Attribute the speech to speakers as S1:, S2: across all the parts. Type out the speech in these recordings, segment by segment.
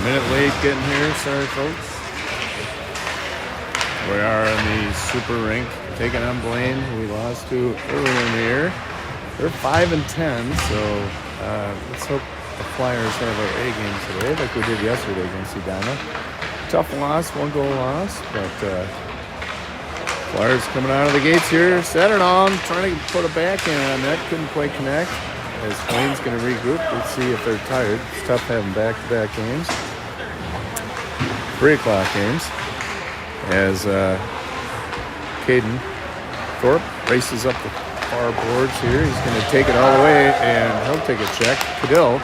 S1: Minute late getting here, sorry folks. We are in the Super Rink taking on Blaine, who we lost to earlier in the year. They're 5-10, so let's hope the Flyers have our A game today, like we did yesterday against Edina. Tough loss, 1-goal loss, but Flyers coming out of the gates here. Satterdahl trying to put a backhand on that, couldn't quite connect. As Blaine's going to regroup, let's see if they're tired. It's tough having back-to-back games. 3 o'clock games. As Caden Thorpe races up the far boards here. He's going to take it all the way, and he'll take a check. Cadill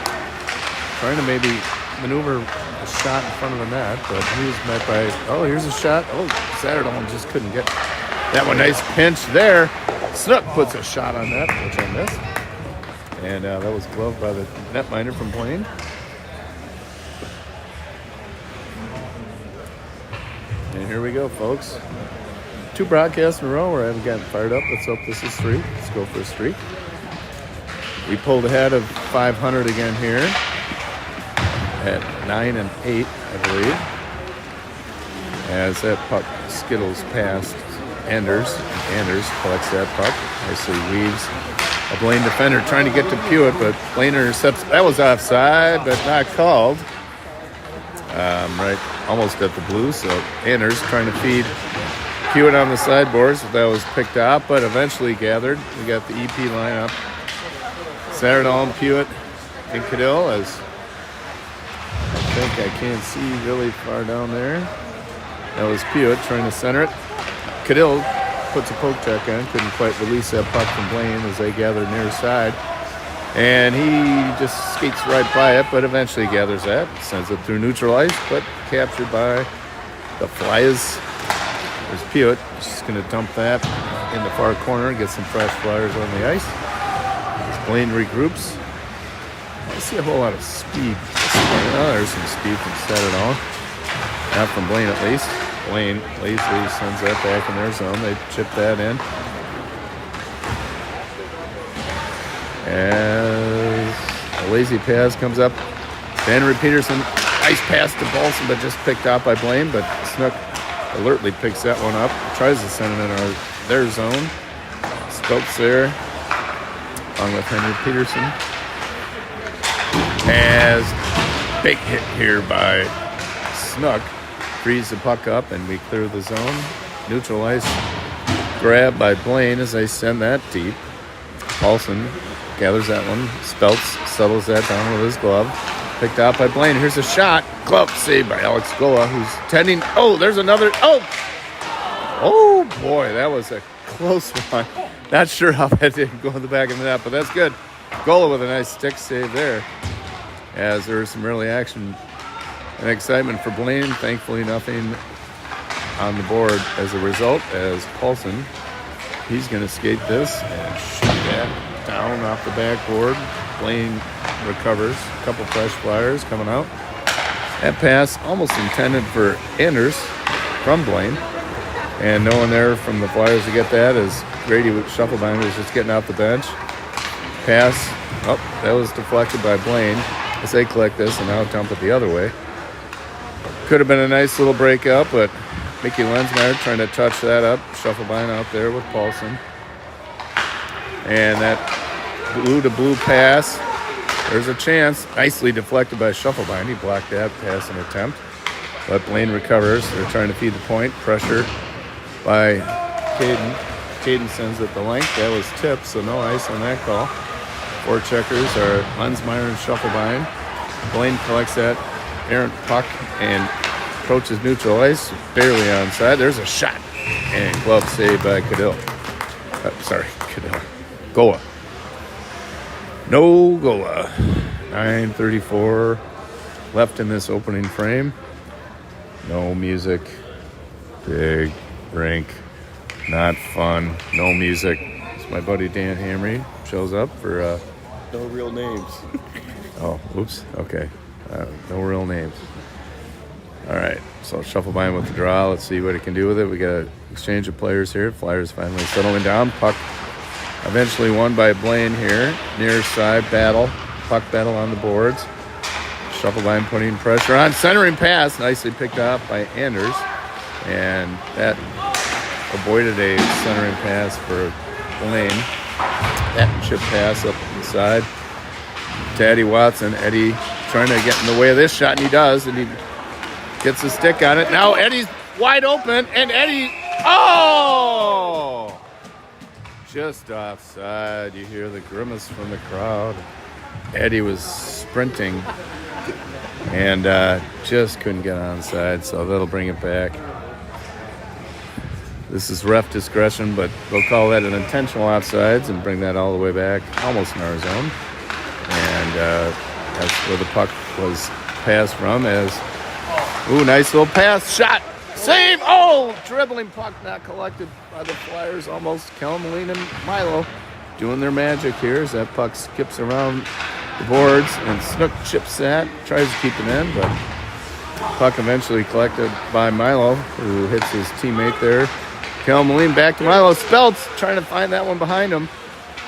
S1: trying to maybe maneuver a shot in front of the net, but he was met by, here's a shot. Satterdahl just couldn't get that one. Nice pinch there. Snook puts a shot on that, which I missed. And that was gloved by the netminder from Blaine. And here we go, folks. 2 broadcasts in a row where I haven't gotten fired up. Let's hope this is 3. Let's go for a streak. We pulled ahead of 500 again here at 9-8, I believe. As that puck skittles past Anders. Anders collects that puck. Nicely weaves a Blaine defender trying to get to Pewitt, but Blaine intercepts. That was offside, but not called. Right, almost at the blue. So Anders trying to feed Pewitt on the sideboards. That was picked up, but eventually gathered. We got the EP lineup. Satterdahl and Pewitt and Cadill, as I think I can't see really far down there. That was Pewitt trying to center it. Cadill puts a poke check on, couldn't quite release that puck from Blaine as they gathered near side. And he just skates right by it, but eventually gathers that, sends it through neutral ice, but captured by the Flyers. There's Pewitt, just going to dump that in the far corner, get some fresh Flyers on the ice. As Blaine regroups. I see a whole lot of speed. There's some speed from Satterdahl. Not from Blaine at least. Blaine lazily sends that back in their zone. They chip that in. As a lazy pass comes up. Henry Peterson, nice pass to Bolson, but just picked out by Blaine. But Snook alertly picks that one up. Tries to send it in their zone. Stokes there, along with Henry Peterson. As big hit here by Snook. Frees the puck up, and we clear the zone. Neutral ice grab by Blaine as they send that deep. Paulson gathers that one. Speltz settles that down with his glove. Picked out by Blaine. Here's a shot. Glove saved by Alex Gola, who's tending. There's another. Oh, boy, that was a close one. Not sure how that didn't go in the back of the net, but that's good. Gola with a nice stick save there. As there was some early action and excitement for Blaine. Thankfully, nothing on the board as a result, as Paulson, he's going to skate this and shoot that down off the backboard. Blaine recovers. A couple fresh Flyers coming out. That pass almost intended for Anders from Blaine. And no one there from the Flyers to get that, as Grady Shufflebein was just getting off the bench. Pass. That was deflected by Blaine as they collect this and now dump it the other way. Could have been a nice little breakout, but Mickey Lensmeyer trying to touch that up. Shufflebein out there with Paulson. And that blue-to-blue pass. There's a chance. Nicely deflected by Shufflebein. He blocked that pass and attempt. But Blaine recovers. They're trying to feed the point. Pressure by Caden. Caden sends it the length. That was tipped, so no ice on that call. 4 checkers are Lensmeyer and Shufflebein. Blaine collects that errant puck and approaches neutral ice, barely onside. There's a shot, and glove saved by Cadill. Cadill. Goa. No Goa. 9:34 left in this opening frame. No music. Big rink. Not fun. No music. It's my buddy Dan Hamry shows up for...
S2: No real names.
S1: Oops. Okay. No real names. All right. So Shufflebein with the draw. Let's see what he can do with it. We got an exchange of players here. Flyers finally settling down. Puck eventually won by Blaine here. Near side battle. Puck battle on the boards. Shuffle line putting pressure on. Centering pass, nicely picked up by Anders. And that avoided a centering pass for Blaine. That chip pass up inside to Eddie Watson. Eddie trying to get in the way of this shot, and he does. And he gets a stick on it. Now Eddie's wide open, and Eddie, oh! Just offside. You hear the grimace from the crowd. Eddie was sprinting and just couldn't get onside, so that'll bring it back. This is ref discretion, but they'll call that an intentional offsides and bring that all the way back, almost in our zone. And that's where the puck was passed from. As ooh, nice little pass, shot, save. Oh, dribbling puck not collected by the Flyers. Almost Kelmeline and Milo doing their magic here as that puck skips around the boards, and Snook chips that, tries to keep it in, but puck eventually collected by Milo, who hits his teammate there. Kelmeline back to Milo. Speltz trying to find that one behind him,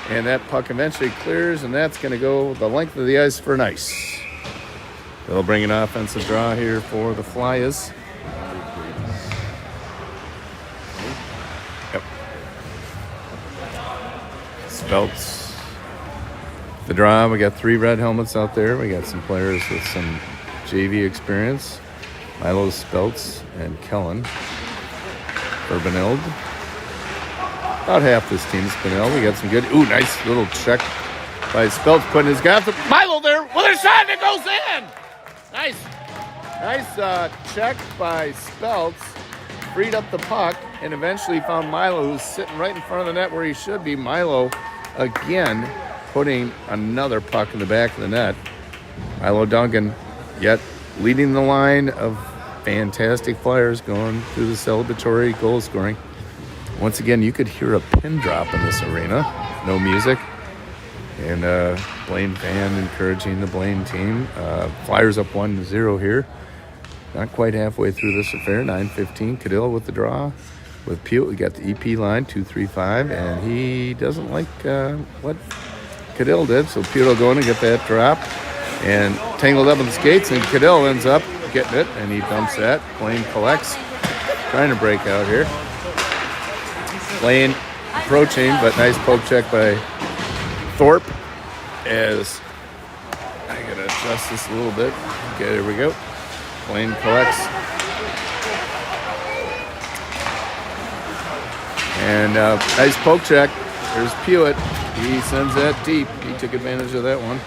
S1: and that puck eventually clears, and that's going to go the length of the ice for an ice. They'll bring an offensive draw here for the Flyers. Yep. Speltz. The draw, we got 3 red helmets out there. We got some players with some JV experience. Milo, Speltz, and Kellen. Urbanild. About half this team's Spinell. We got some good, ooh, nice little check by Speltz putting his guy. Milo there with a shot that goes in. Nice check by Speltz. Freed up the puck and eventually found Milo, who's sitting right in front of the net where he should be. Milo again putting another puck in the back of the net. Milo Duncan yet leading the line of fantastic Flyers going through the celebratory goal scoring. Once again, you could hear a pin drop in this arena. No music. And Blaine fan encouraging the Blaine team. Flyers up 1-0 here. Not quite halfway through this affair. 9:15. Cadill with the draw. With Pew, we got the EP line, 2-3-5. And he doesn't like what Cadill did. So Pew will go in and get that drop. And tangled up in the skates. And Cadill ends up getting it. And he dumps that. Blaine collects. Trying to break out here. Blaine approaching, but nice poke check by Thorpe. As I gotta adjust this a little bit. Okay, there we go. Blaine collects. And nice poke check. There's Pewitt. He sends that deep. He took advantage of that one.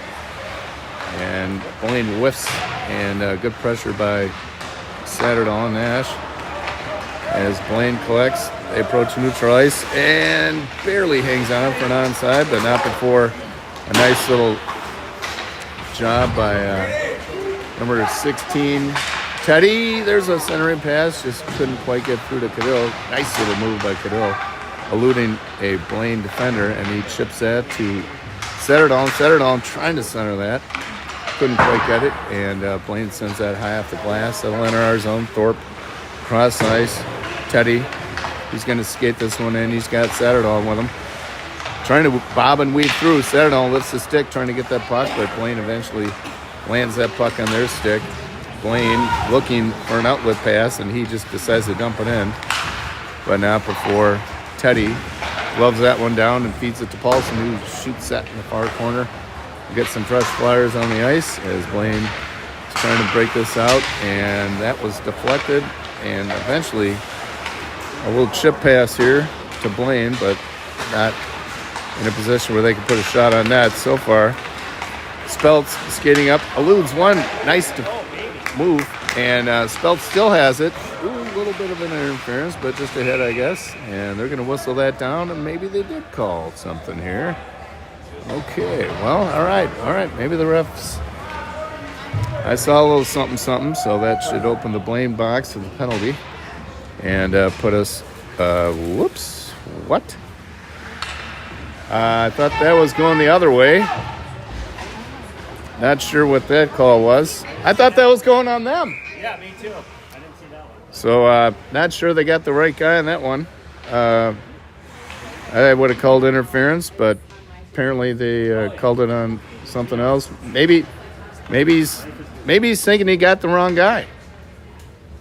S1: And Blaine whiffs. And good pressure by Satterdahl and Nash. As Blaine collects, they approach neutral ice and barely hangs on for an onside, but not before a nice little job by number 16, Teddy. There's a centering pass, just couldn't quite get through to Cadill. Nice little move by Cadill, eluding a Blaine defender, and he chips that to Satterdahl. Satterdahl trying to center that, couldn't quite get it, and Blaine sends that high off the glass. That'll enter our zone. Thorpe, cross ice, Teddy. He's going to skate this one in. He's got Satterdahl with him. Trying to bob and weave through. Satterdahl lifts the stick trying to get that puck, but Blaine eventually lands that puck on their stick. Blaine looking for an outlet pass, and he just decides to dump it in. But not before Teddy loves that one down and feeds it to Paulson, who shoots that in the far corner. We get some fresh Flyers on the ice as Blaine is trying to break this out, and that was deflected, and eventually a little chip pass here to Blaine, but not in a position where they can put a shot on that so far. Speltz skating up, eludes one. Nice move, and Speltz still has it. Ooh, a little bit of an interference, but just ahead, I guess. And they're going to whistle that down, and maybe they did call something here. Okay, well, all right. Maybe the refs. I saw a little something, so that should open the Blaine box to the penalty. And put us, whoops, what? I thought that was going the other way. Not sure what that call was. I thought that was going on them.
S2: Yeah, me too. I didn't see that one.
S1: So, not sure they got the right guy on that one. I would have called interference, but apparently they called it on something else. Maybe Maybe he's thinking he got the wrong guy.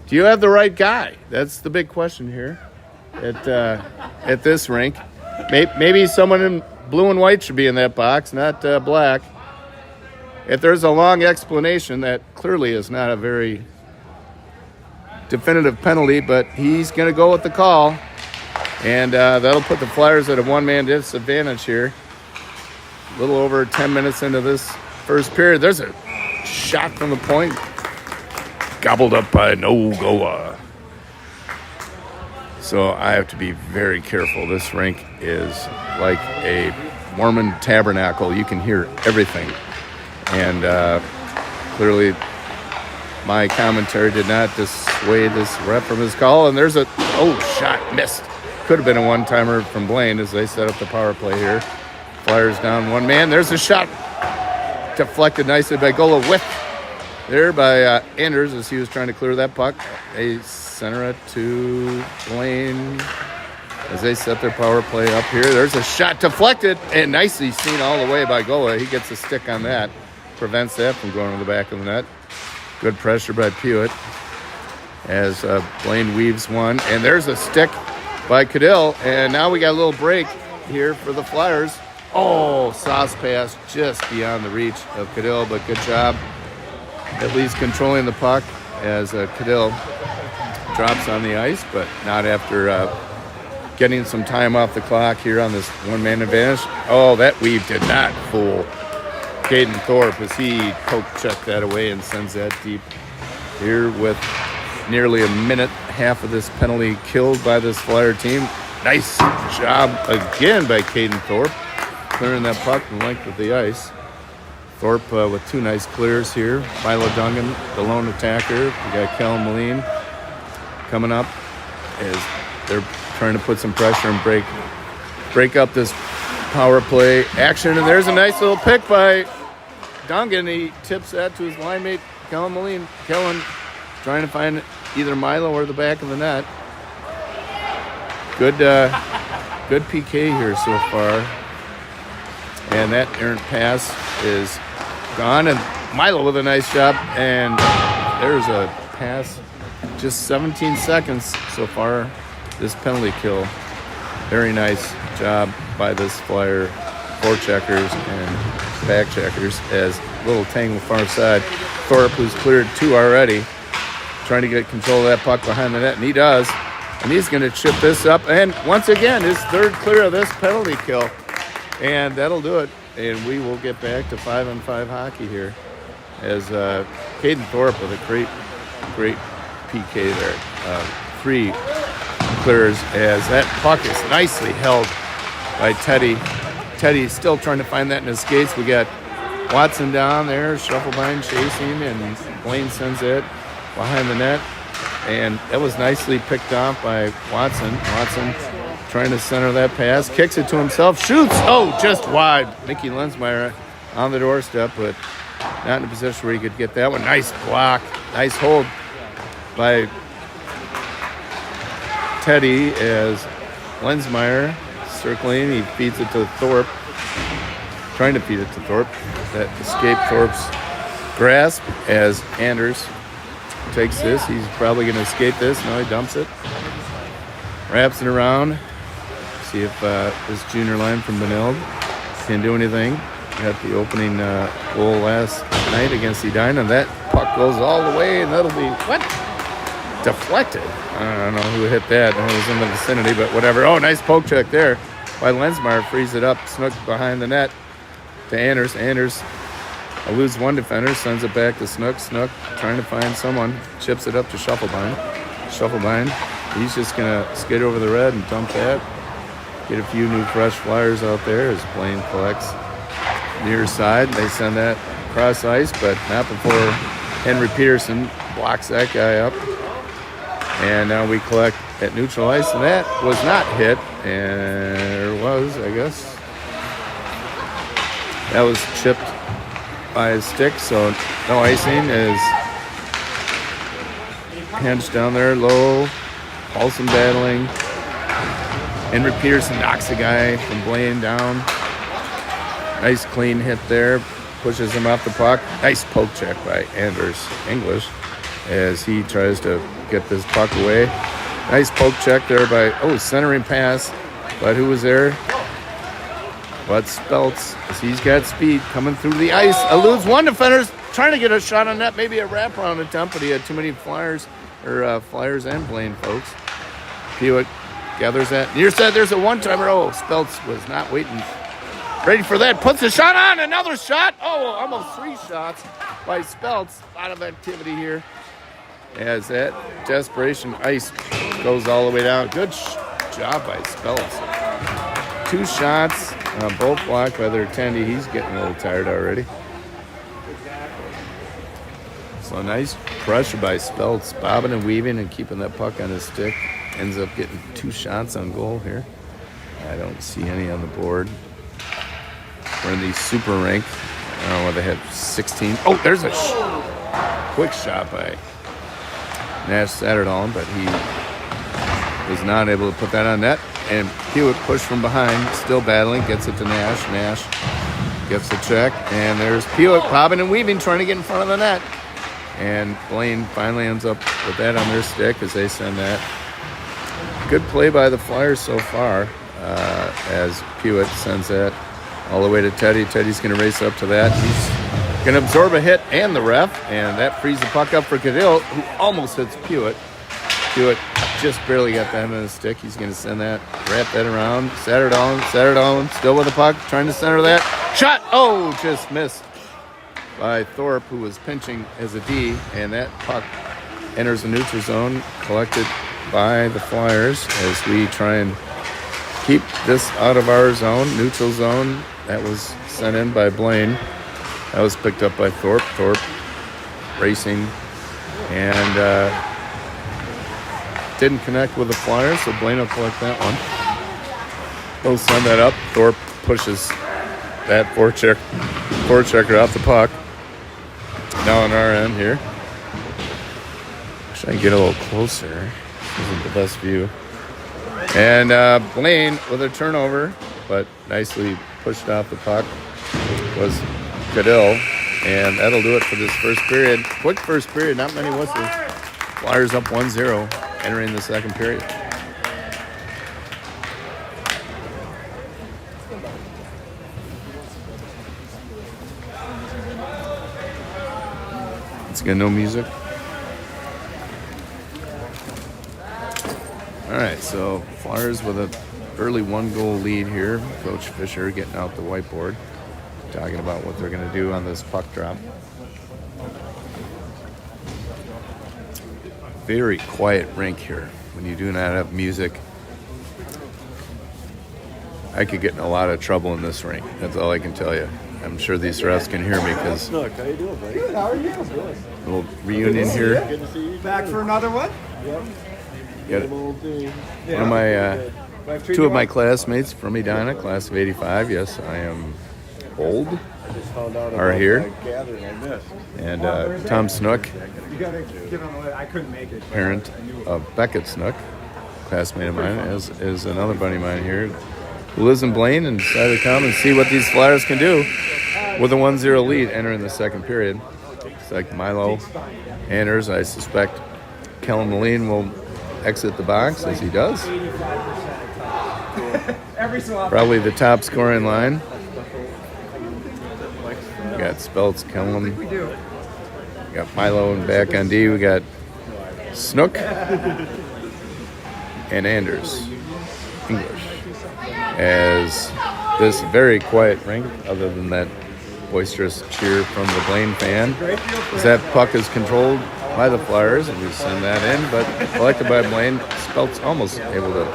S1: Do you have the right guy? That's the big question here at this rink. Maybe someone in blue and white should be in that box, not black. If there's a long explanation, that clearly is not a very definitive penalty, but he's going to go with the call. And that'll put the Flyers at a one-man disadvantage here. A little over 10 minutes into this first period. There's a shot from the point. Gobbled up by Nogoa. So I have to be very careful. This rink is like a Mormon tabernacle. You can hear everything. And clearly my commentary did not dissuade this ref from his call. And there's a, shot missed. Could have been a one-timer from Blaine as they set up the power play here. Flyers down one man. There's a shot deflected nicely by Gola with there by Anders as he was trying to clear that puck. They center it to Blaine as they set their power play up here. There's a shot deflected and nicely seen all the way by Gola. He gets a stick on that. Prevents that from going to the back of the net. Good pressure by Pewitt as Blaine weaves one. And there's a stick by Cadell. And now we got a little break here for the Flyers. Sauce pass just beyond the reach of Cadell, but good job at least controlling the puck as Cadell drops on the ice, but not after getting some time off the clock here on this one-man advantage. That weave did not fool Caden Thorpe as he poke-checked that away and sends that deep here with nearly a minute, half of this penalty killed by this Flyer team. Nice job again by Caden Thorpe, clearing that puck the length of the ice. Thorpe with two nice clears here. Milo Dungan, the lone attacker. We got Kellen Moline coming up as they're trying to put some pressure and break up this power play action. And there's a nice little pick by Dungan. He tips that to his line mate, Kellen Moline. Kellen trying to find either Milo or the back of the net. Good PK here so far. And that errant pass is gone. And Milo with a nice job. And there's a pass. Just 17 seconds so far, this penalty kill. Very nice job by this Flyer forecheckers and back checkers as little tangle far side. Thorpe, who's cleared two already, trying to get control of that puck behind the net. And he does. And he's going to chip this up. And once again, his third clear of this penalty kill. And that'll do it. And we will get back to 5-on-5 hockey here as Caden Thorpe with a great PK there. Three clears as that puck is nicely held by Teddy. Teddy still trying to find that in his skates. We got Watson down there, Shufflebein chasing, and Blaine sends it behind the net. And that was nicely picked off by Watson. Watson trying to center that pass, kicks it to himself, shoots, just wide. Mickey Lensmeyer on the doorstep, but not in a position where he could get that one. Nice block, nice hold by Teddy as Lensmeyer circling. He feeds it to Thorpe, trying to feed it to Thorpe. That escaped Thorpe's grasp as Anders takes this. He's probably going to escape this. No, he dumps it. Wraps it around. See if this junior line from Benilde can do anything. Got the opening goal last night against Edina. That puck goes all the way, and that'll be, deflected. I don't know who hit that. It was in the vicinity, but whatever. Nice poke check there by Lensmeyer. Frees it up. Snook behind the net to Anders. Anders eludes one defender, sends it back to Snook. Snook trying to find someone. Chips it up to Shufflebein. Shufflebein, he's just going to skate over the red and dump that. Get a few new fresh Flyers out there as Blaine collects near side. They send that across ice, but not before Henry Peterson blocks that guy up. And now we collect at neutral ice, and that was not hit. And there was, I guess. That was chipped by his stick, so no icing. Is pinched down there low. Paulson battling. Henry Peterson knocks the guy from Blaine down. Nice clean hit there pushes him off the puck. Nice poke check by Anders English as he tries to get this puck away. Nice poke check there by, centering pass. But who was there? But Speltz, as he's got speed coming through the ice. Eludes one defender, trying to get a shot on net, maybe a wraparound attempt, but he had too many Flyers and Blaine folks. Pewitt gathers that. Near side, there's a one-timer. Speltz was not waiting. Ready for that. Puts a shot on. Another shot. Almost 3 shots by Speltz. A lot of activity here. As that desperation ice goes all the way down. Good job by Speltz. 2 shots, both blocked by their attendee. He's getting a little tired already. So nice pressure by Speltz, bobbing and weaving and keeping that puck on his stick. Ends up getting 2 shots on goal here. I don't see any on the board. We're in the super rank. I don't know whether they had 16. There's a quick shot by Nash Satterdahl, but he was not able to put that on net. And Hewitt pushed from behind, still battling, gets it to Nash. Nash gets the check, and there's Hewitt bobbing and weaving, trying to get in front of the net. And Blaine finally ends up with that on their stick as they send that. Good play by the Flyers so far as Hewitt sends that all the way to Teddy. Teddy's going to race up to that. He's going to absorb a hit and the ref, and that frees the puck up for Cadill, who almost hits Hewitt. Hewitt just barely got that on his stick. He's going to send that, wrap that around. Satterdahl still with the puck, trying to center that. Shot! Just missed by Thorpe, who was pinching as a D, and that puck enters the neutral zone, collected by the Flyers as we try and keep this out of our zone, neutral zone. That was sent in by Blaine. That was picked up by Thorpe. Thorpe racing and didn't connect with the Flyers, so Blaine will collect that one. They'll send that up. Thorpe pushes that forechecker off the puck. Now on our end here. Try and get a little closer. Isn't the best view. And Blaine with a turnover, but nicely pushed off the puck was Cadill. And that'll do it for this first period. Quick first period, not many whistles. Flyers up 1-0, entering the second period. Let's get no music. All right, so Flyers with an early 1-goal lead here. Coach Fisher getting out the whiteboard, talking about what they're going to do on this puck drop. Very quiet rink here. When you do not have music, I could get in a lot of trouble in this rink. That's all I can tell you. I'm sure these refs can hear me because
S3: Look, how you doing, buddy? Good. How are you? Good.
S1: little reunion here.
S3: Good to see you. Back for another one? Yep.
S1: Got one of my two of my classmates from Edina, class of '85. Yes, I am old. Are here. And Tom Snook,
S3: You gotta get on the list. I couldn't make it.
S1: parent of Beckett Snook, classmate of mine, is another buddy of mine here who lives in Blaine and decided to come and see what these Flyers can do with a 1-0 lead entering the second period. It's like Milo Anders. I suspect Kellen Moline will exit the box as he does. Probably the top scoring line. We got Speltz, Kellen. We got Milo and back on D. We got Snook and Anders English. As this very quiet rink, other than that boisterous cheer from the Blaine fan, as that puck is controlled by the Flyers, and we send that in, but collected by Blaine. Speltz almost able to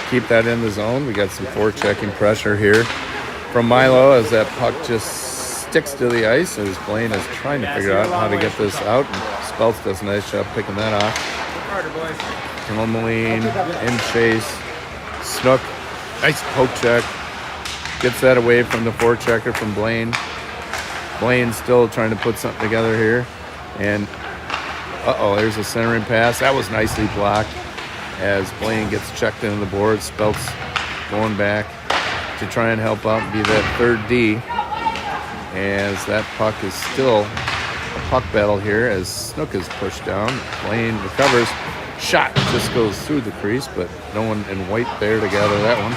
S1: keep that in the zone. We got some forechecking pressure here from Milo as that puck just sticks to the ice as Blaine is trying to figure out how to get this out. And Speltz does a nice job picking that off. Kellen Moline in chase. Snook, nice poke check. Gets that away from the forechecker from Blaine. Blaine still trying to put something together here. And there's a centering pass. That was nicely blocked as Blaine gets checked into the board. Speltz going back to try and help out and be that third D. as that puck is still a puck battle here as Snook is pushed down. Blaine recovers. Shot just goes through the crease, but no one in white there to gather that one.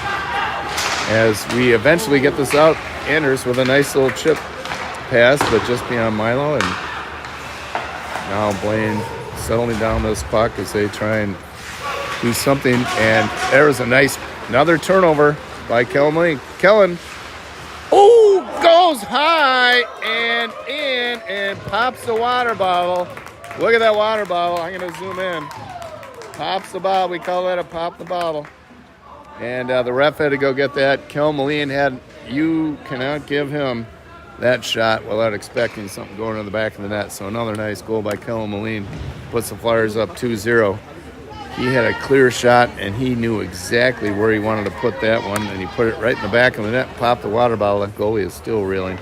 S1: As we eventually get this out, Anders with a nice little chip pass, but just beyond Milo. And now Blaine settling down this puck as they try and do something. And there's another turnover by Kellen Lee. Kellen, goes high and in and pops the water bottle. Look at that water bottle. I'm going to zoom in. Pops the bottle. We call that a pop the bottle. And the ref had to go get that. Kellen Moline you cannot give him that shot without expecting something going in the back of the net. So another nice goal by Kellen Moline puts the Flyers up 2-0. He had a clear shot, and he knew exactly where he wanted to put that one, and he put it right in the back of the net, popped the water bottle. That goalie is still reeling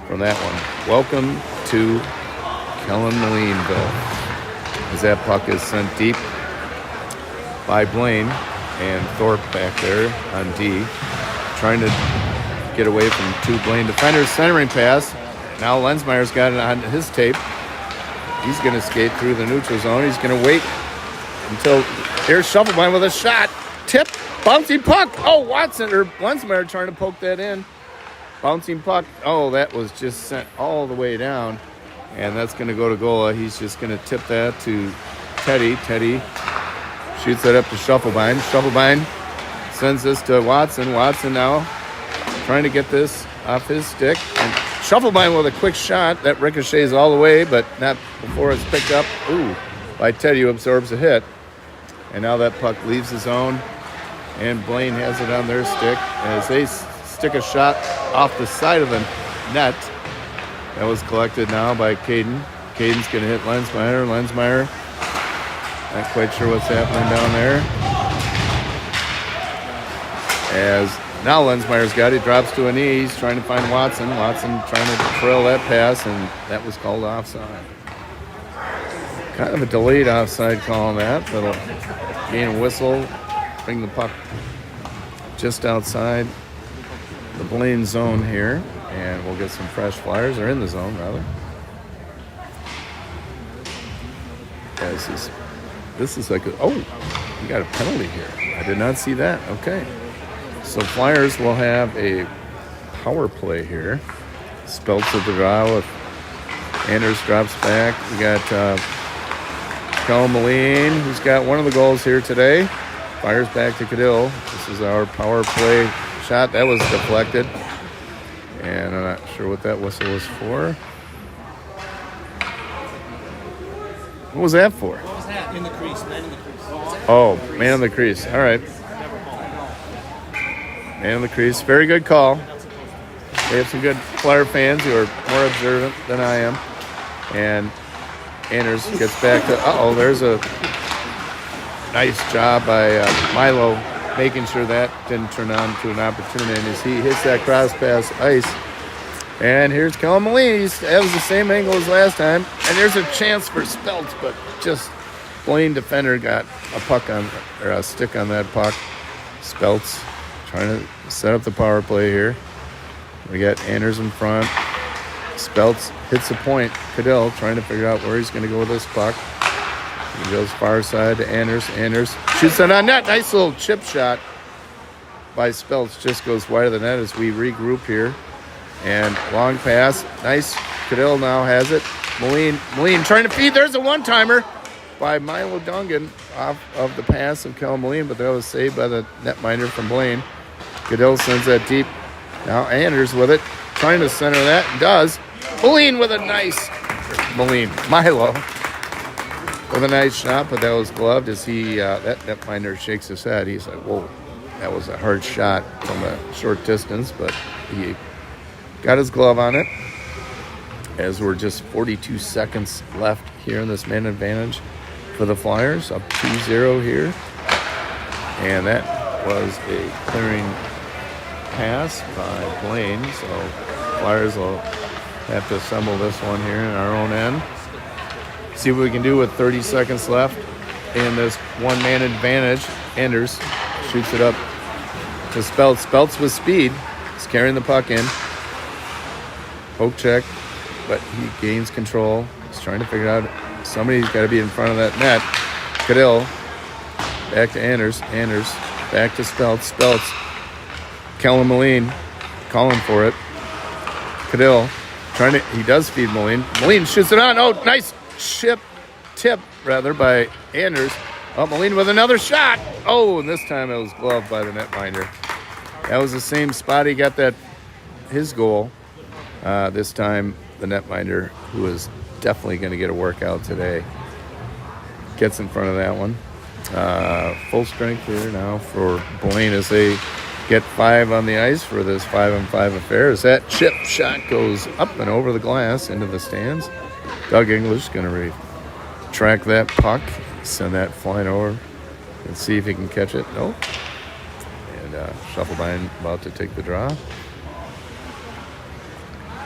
S1: from that one. Welcome to Kellen Molineville, as that puck is sent deep by Blaine, and Thorpe back there on D, trying to get away from two Blaine defenders. Centering pass. Now Lensmeyer's got it on his tape. He's going to skate through the neutral zone. He's going to wait until here's Shufflebein with a shot. Tip, bouncing puck. Oh, Lensmeyer trying to poke that in. Bouncing puck. Oh, that was just sent all the way down. And that's going to go to Gola. He's just going to tip that to Teddy. Teddy shoots that up to Shufflebein. Shufflebein sends this to Watson. Watson now trying to get this off his stick. And Shufflebein with a quick shot. That ricochets all the way, but not before it's picked up. By Teddy, who absorbs a hit. And now that puck leaves the zone, and Blaine has it on their stick as they stick a shot off the side of the net. That was collected now by Caden. Caden's going to hit Lensmeyer. Lensmeyer, not quite sure what's happening down there. As now Lensmeyer's got it, drops to a knee. He's trying to find Watson. Watson trying to trail that pass, and that was called offside. Kind of a delayed offside call on that. That'll gain a whistle, bring the puck just outside the Blaine zone here, and we'll get some fresh Flyers, or in the zone rather. This is like we got a penalty here. I did not see that. Okay, so Flyers will have a power play here. Speltz at the draw with Anders drops back. We got Kellen Moline, who's got one of the goals here today. Fires back to Cadill. This is our power play shot. That was deflected. And I'm not sure what that whistle was for. What was that for?
S2: What was that? In the crease, man in the crease.
S1: Oh, man in the crease. All right. Man in the crease. Very good call. We have some good Flyer fans who are more observant than I am. And Anders gets back to, there's a nice job by Milo making sure that didn't turn on to an opportunity as he hits that cross pass ice. And here's Kellen Moline. That was the same angle as last time. And there's a chance for Speltz, but just Blaine defender got a stick on that puck. Speltz trying to set up the power play here. We got Anders in front. Speltz hits the point. Cadill trying to figure out where he's going to go with this puck. He goes far side to Anders. Anders shoots it on net. Nice little chip shot by Speltz. Just goes wide of the net as we regroup here. And long pass. Nice. Cadill now has it. Moline trying to feed. There's a one-timer by Milo Dungan off of the pass of Kellen Moline, but that was saved by the netminder from Blaine. Cadill sends that deep. Now Anders with it. Trying to center that. And does. Milo with a nice shot, but that was gloved as that netminder shakes his head. He's like, whoa, that was a hard shot from a short distance, but he got his glove on it as we're just 42 seconds left here in this man advantage for the Flyers, up 2-0 here. And that was a clearing pass by Blaine, so Flyers will have to assemble this one here in our own end. See what we can do with 30 seconds left in this one-man advantage. Anders shoots it up to Speltz. Speltz with speed. He's carrying the puck in. Poke check, but he gains control. He's trying to figure out somebody's got to be in front of that net. Cadell back to Anders. Anders back to Speltz. Speltz. Kellen Moline calling for it. Cadell he does feed Moline. Moline shoots it on. Oh, nice tip by Anders. Oh, Moline with another shot. Oh, and this time it was gloved by the netminder. That was the same spot he got his goal. This time the netminder, who is definitely going to get a workout today, gets in front of that one. Full strength here now for Blaine as they get 5 on the ice for this 5-on-5 affair. As that chip shot goes up and over the glass into the stands. Doug English going to track that puck, send that flying over, and see if he can catch it. Nope. And Shufflebine about to take the draw.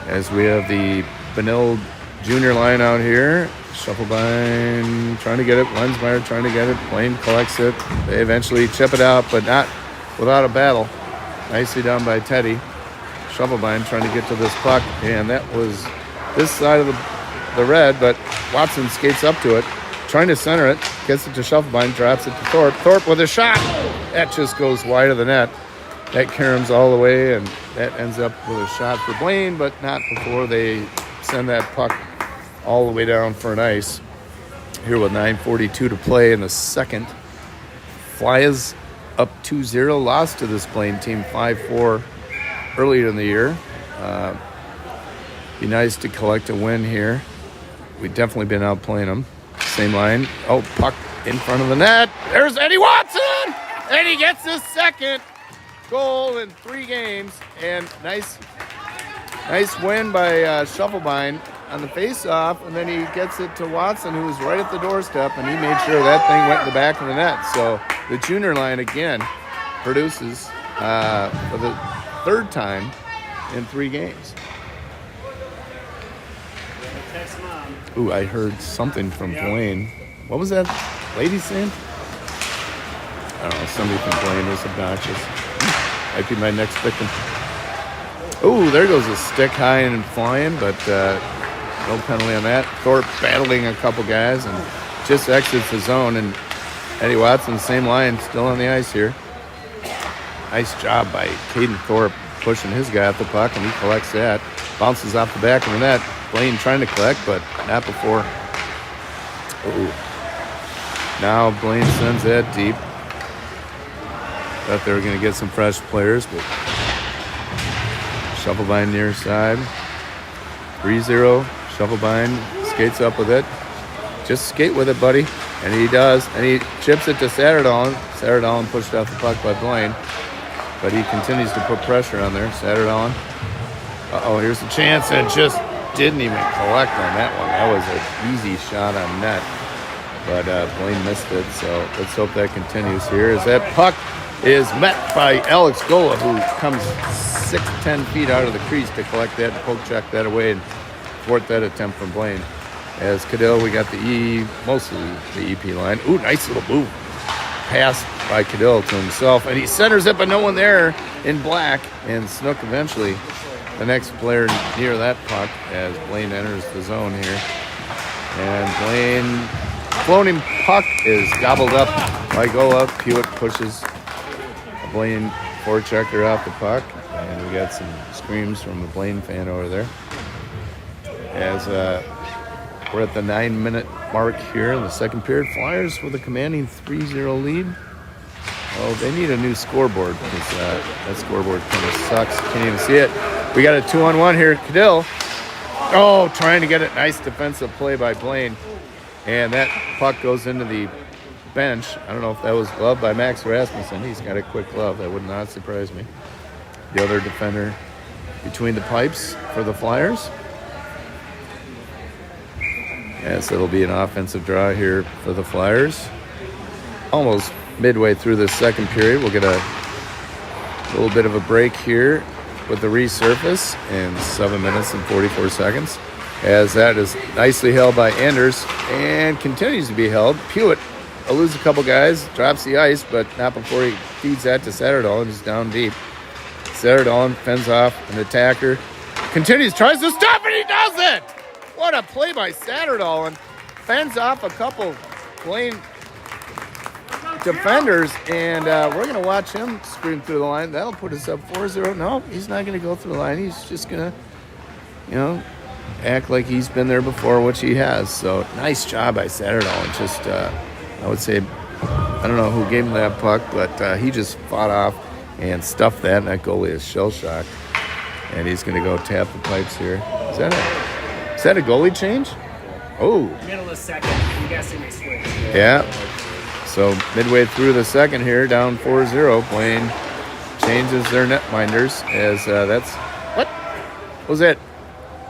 S1: As we have the Benilde junior line out here. Shufflebine trying to get it. Lensmeyer trying to get it. Blaine collects it. They eventually chip it out, but not without a battle. Nicely done by Teddy. Shufflebine trying to get to this puck, and that was this side of the red, but Watson skates up to it, trying to center it, gets it to Shufflebine, drops it to Thorpe. Thorpe with a shot. That just goes wide of the net. That caroms all the way, and that ends up with a shot for Blaine, but not before they send that puck all the way down for an ice. Here with 9:42 to play in the second. Flyers up 2-0, lost to this Blaine team 5-4 earlier in the year. Be nice to collect a win here. We've definitely been outplaying them. Same line. Oh, puck in front of the net. There's Eddie Watson! And he gets his second goal in 3 games. And nice win by Shufflebine on the face-off. And then he gets it to Watson, who was right at the doorstep, and he made sure that thing went in the back of the net. So the junior line, again, produces for the 3rd time in 3 games. Ooh, I heard something from Blaine. What was that lady saying? I don't know. Somebody from Blaine was obnoxious. Might be my next victim. Ooh, there goes a stick high and flying, but no penalty on that. Thorpe battling a couple guys and just exits the zone. And Eddie Watson, same line, still on the ice here. Nice job by Caden Thorpe pushing his guy off the puck, and he collects that. Bounces off the back of the net. Blaine trying to collect, but not before. Ooh. Now Blaine sends that deep. Thought they were going to get some fresh players, but Shufflebine near side. 3-0. Shufflebine skates up with it. Just skate with it, buddy. And he does. And he chips it to Satterdalen. Satterdalen pushed off the puck by Blaine. But he continues to put pressure on there. Satterdalen. Uh-oh, here's the chance. And just didn't even collect on that one. That was an easy shot on net. But Blaine missed it. So let's hope that continues here. As that puck is met by Alex Gola, who comes 6-10 feet out of the crease to collect that and poke check that away and thwart that attempt from Blaine. As Cadell, we got mostly the EP line. Ooh, nice little move. Pass by Cadell to himself, and he centers it, but no one there in black. And Snook eventually, the next player near that puck, as Blaine enters the zone here. And Blaine, floating puck is gobbled up by Gola. Pewitt pushes Blaine forechecker off the puck, and we got some screams from the Blaine fan over there. As we're at the 9-minute mark here in the second period. Flyers with a commanding 3-0 lead. Oh, they need a new scoreboard because that scoreboard kind of sucks. Can't even see it. We got a 2-on-1 here. Cadell. Oh, trying to get it. Nice defensive play by Blaine. And that puck goes into the bench. I don't know if that was gloved by Max Rasmussen. He's got a quick glove. That would not surprise me. The other defender between the pipes for the Flyers. Yes, it'll be an offensive draw here for the Flyers. Almost midway through the second period. We'll get a little bit of a break here with the resurface in 7 minutes and 44 seconds. As that is nicely held by Anders and continues to be held. Pewitt will lose a couple guys, drops the ice, but not before he feeds that to Satterdalen, who's down deep. Satterdalen fends off an attacker, Continues, tries to stop, and he does it! What a play by Satterdahl, and fends off a couple Blaine defenders, and we're going to watch him scream through the line. That'll put us up 4-0. No, he's not going to go through the line. He's just going to, act like he's been there before, which he has. So nice job by Satterdahl. And just, I would say, I don't know who gave him that puck, but he just fought off and stuffed that, and that goalie is shell-shocked. And he's going to go tap the pipes here. Is that a goalie change? Oh.
S2: Middle of second. I'm guessing they switched.
S1: Yeah. So midway through the second here, down 4-0, Blaine changes their netminders as that's – what was that?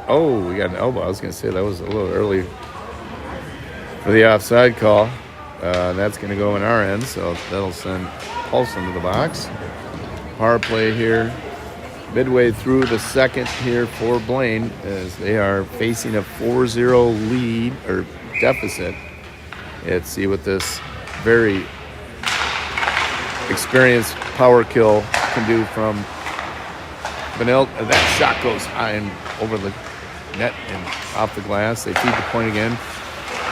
S1: Oh, we got an elbow. I was going to say that was a little early for the offside call. That's going to go in our end, so that'll send Paulson to the box. Power play here midway through the second here for Blaine as they are facing a 4-0 lead or deficit. Let's see what this very experienced power kill can do from Vanille. That shot goes high and over the net and off the glass. They feed the point again.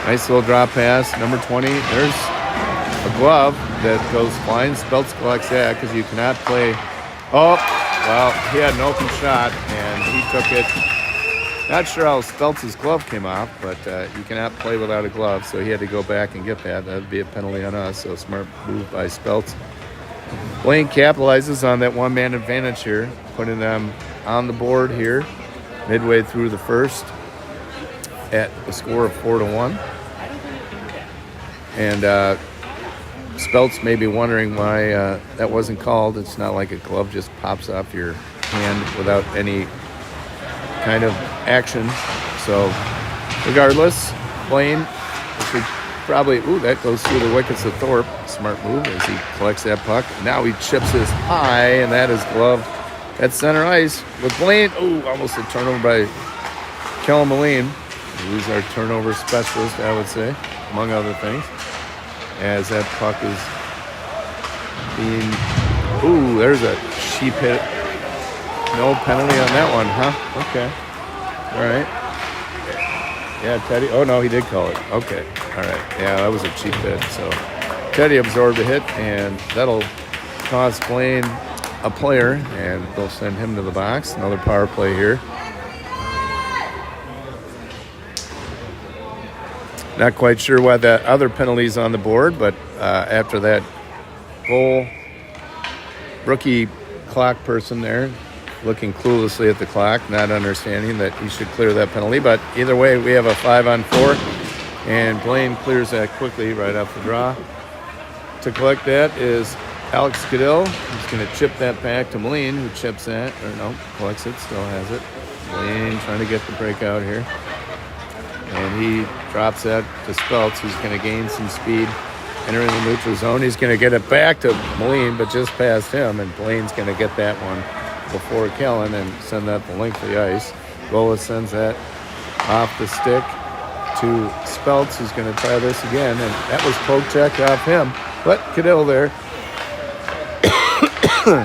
S1: Nice little drop pass. Number 20. There's a glove that goes flying. Speltz collects that because you cannot play. Oh, well, he had an open shot and he took it. Not sure how Speltz's glove came off, but you cannot play without a glove, so he had to go back and get that. That would be a penalty on us, so smart move by Speltz. Blaine capitalizes on that one-man advantage here, putting them on the board here midway through the first at a score of 4-1. And Speltz may be wondering why that wasn't called. It's not like a glove just pops off your hand without any kind of action. So regardless, Blaine should probably, that goes through the wickets of Thorpe. Smart move as he collects that puck. Now he chips this high, and that is gloved at center ice with Blaine. Almost a turnover by Kellen Moline, who's our turnover specialist, I would say, among other things, as that puck is being, there's a cheap hit. No penalty on that one, huh? Okay. All right. Yeah, Teddy. Oh, no, he did call it. Okay. All right. Yeah, that was a cheap hit. So Teddy absorbed a hit, and that'll cost Blaine a player, and they'll send him to the box. Another power play here. Not quite sure why that other penalty's on the board, but after that goal, rookie clock person there looking cluelessly at the clock, not understanding that he should clear that penalty. But either way, we have a 5-on-4, and Blaine clears that quickly right off the draw. To collect that is Alex Goodell. He's going to chip that back to Moline, who chips that, or no, collects it, still has it. Blaine trying to get the breakout here. And he drops that to Speltz, who's going to gain some speed, entering the neutral zone. He's going to get it back to Moline, but just past him, and Blaine's going to get that one before Kellen and send that the length of the ice. Gola sends that off the stick to Speltz, who's going to try this again, and that was poke check off him. But Cadell there,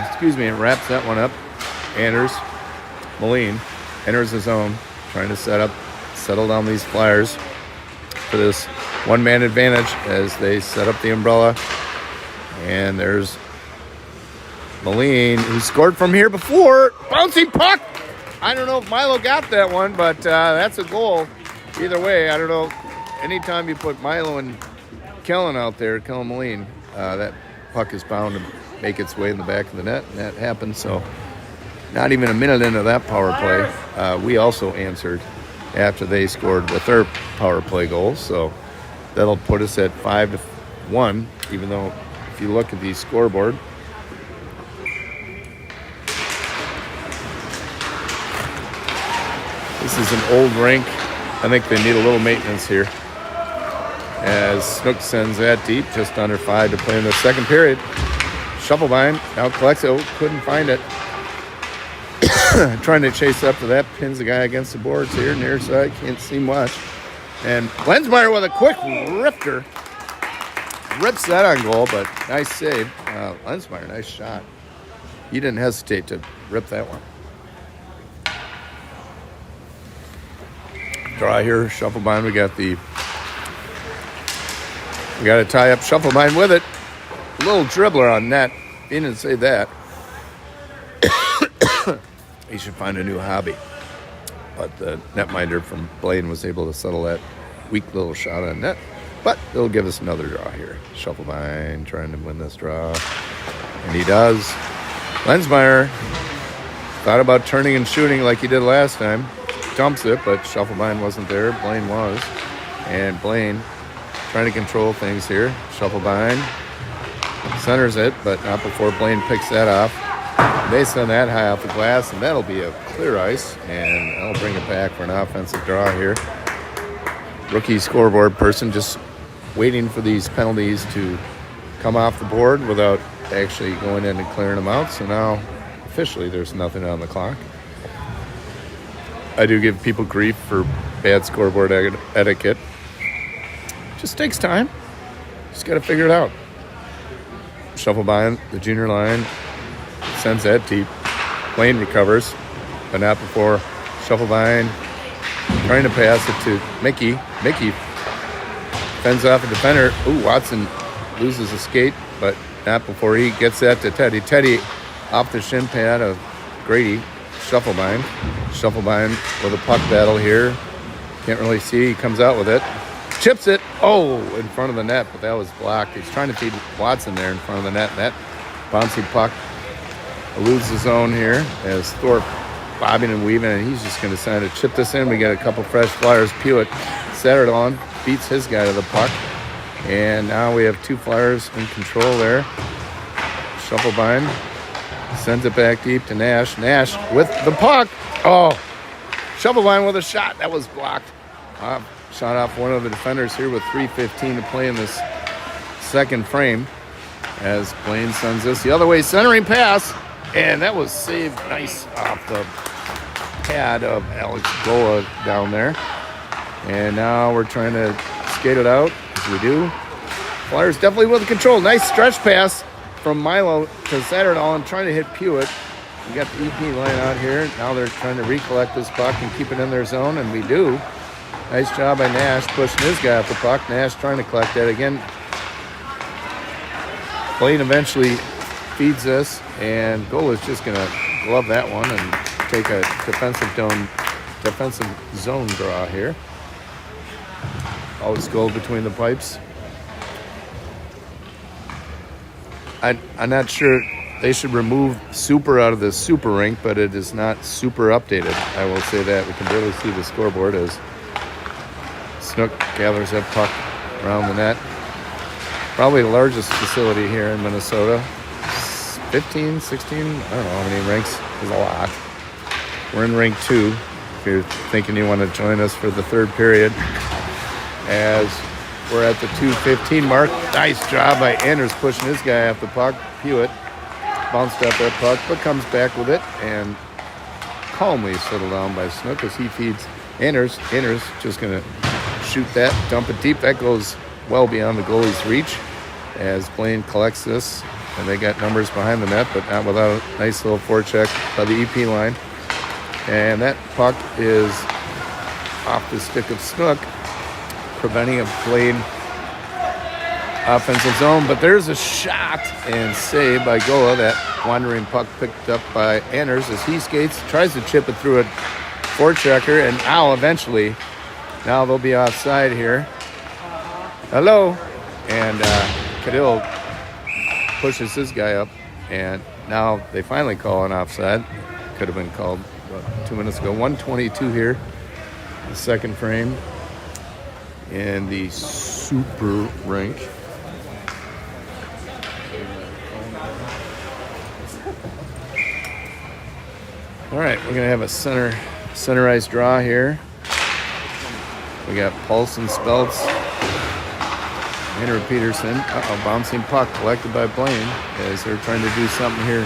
S1: excuse me, and wraps that one up. Anders, Moline, enters the zone, trying to settle down these Flyers for this one-man advantage as they set up the umbrella. And there's Moline, who scored from here before. Bouncing puck! I don't know if Milo got that one, but that's a goal. Either way, I don't know. Anytime you put Milo and Kellen out there, Kellen Moline, that puck is bound to make its way in the back of the net, and that happened. So not even a minute into that power play, we also answered after they scored with their power play goal. So that'll put us at 5-1, even though if you look at the scoreboard, this is an old rink. I think they need a little maintenance here. As Snook sends that deep, just under 5 to play in the second period. Shufflebein now collects it. Couldn't find it. Trying to chase up to that. Pins the guy against the boards here. Near side. Can't see much. And Lensmeyer with a quick rifter. Rips that on goal, but nice save. Lensmeyer, nice shot. He didn't hesitate to rip that one. draw here. Shuffle bind. We got to tie up shuffle bind with it. A little dribbler on net. He didn't say that. He should find a new hobby. But the netminder from Blaine was able to settle that weak little shot on net. But it'll give us another draw here. Shuffle bind, trying to win this draw. And he does. Lensmeyer thought about turning and shooting like he did last time. Dumps it, but shuffle bind wasn't there. Blaine was. And Blaine trying to control things here. Shuffle bind. Centers it, but not before Blaine picks that off. They send that high off the glass, and that'll be a clear ice, and I'll bring it back for an offensive draw here. Rookie scoreboard person just waiting for these penalties to come off the board without actually going in and clearing them out. So now, officially, there's nothing on the clock. I do give people grief for bad scoreboard etiquette. Just takes time. Just got to figure it out. Shuffle by the junior line. Sends that deep. Blaine recovers, but not before shuffle bind. Trying to pass it to Mickey. Mickey fends off a defender. Ooh, Watson loses a skate, but not before he gets that to Teddy. Teddy off the shin pad of Grady. Shuffle bind. Shuffle bind with a puck battle here. Can't really see. He comes out with it. Chips it. Oh, in front of the net, but that was blocked. He's trying to feed Watson there in front of the net. That bouncy puck eludes the zone here as Thorpe bobbing and weaving, and he's just going to try to chip this in. We got a couple fresh Flyers. Pewitt centered on, beats his guy to the puck, and now we have two Flyers in control there. Shuffle bind sends it back deep to Nash. Nash with the puck. Oh, shuffle bind with a shot that was blocked. Shot off one of the defenders here with 3:15 to play in this second frame as Blaine sends this the other way, centering pass. And that was saved nice off the pad of Alex Gola down there. And now we're trying to skate it out, as we do. Flyers definitely with control. Nice stretch pass from Milo to Satterdahl and trying to hit Pewitt. We got the EP line out here. Now they're trying to recollect this puck and keep it in their zone, and we do. Nice job by Nash pushing his guy off the puck. Nash trying to collect that again. Blaine eventually feeds this, and Gola's just going to glove that one and take a defensive zone draw here. Always goal between the pipes. I'm not sure they should remove super out of the super rink, but it is not super updated. I will say that. We can barely see the scoreboard as Snook gathers that puck around the net. Probably the largest facility here in Minnesota. 15, 16, I don't know how many rinks. There's a lot. We're in rink 2. If you're thinking you want to join us for the third period, as we're at the 2:15 mark. Nice job by Anders pushing his guy off the puck. Pewitt bounced up that puck, but comes back with it and calmly settled down by Snook as he feeds Anders. Anders just going to shoot that, dump it deep. That goes well beyond the goalie's reach as Blaine collects this. And they got numbers behind the net, but not without a nice little forecheck by the EP line. And that puck is off the stick of Snook, preventing a Blaine offensive zone. But there's a shot and save by Gola. That wandering puck picked up by Anders as he skates, tries to chip it through a forechecker, and now they'll be offside here. Hello. And Cadell pushes his guy up, and now they finally call an offside. Could have been called 2 minutes ago. 1:22 here, the second frame in the super rink. All right, we're gonna have a center ice draw here. We got Paulson, Speltz, Henry Peterson. Bouncing puck collected by Blaine as they're trying to do something here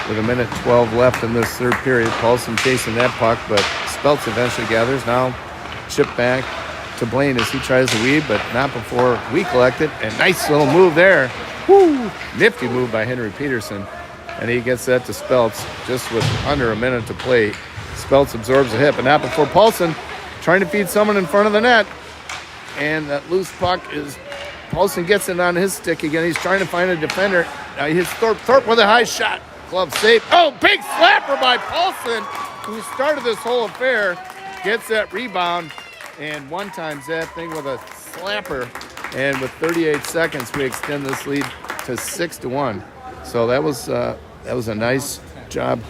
S1: with 1:12 left in this third period. Paulson chasing that puck, but Speltz eventually gathers. Now chip back to Blaine as he tries to weave, but not before we collect it. And nice little move there. Woo! Nifty move by Henry Peterson. And he gets that to Speltz just with under a minute to play. Speltz absorbs a hit, but not before Paulson trying to feed someone in front of the net. And that loose puck is, Paulson gets it on his stick again. He's trying to find a defender. Now he hits Thorpe. Thorpe with a high shot. Glove save. Oh, big slapper by Paulson, who started this whole affair. Gets that rebound and one-times that thing with a slapper. And with 38 seconds, we extend this lead to 6-1. So that was a nice job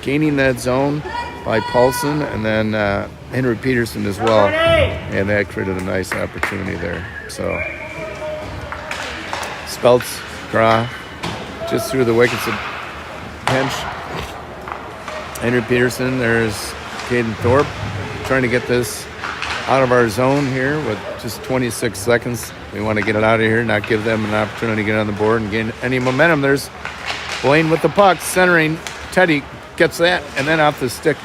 S1: gaining that zone by Paulson, and then Henry Peterson as well. And that created a nice opportunity there. So Speltz, Gra, just through the wickets of bench. Henry Peterson, there's Caden Thorpe trying to get this out of our zone here with just 26 seconds. We want to get it out of here, not give them an opportunity to get on the board and gain any momentum. There's Blaine with the puck, centering. Teddy gets that, and then off the stick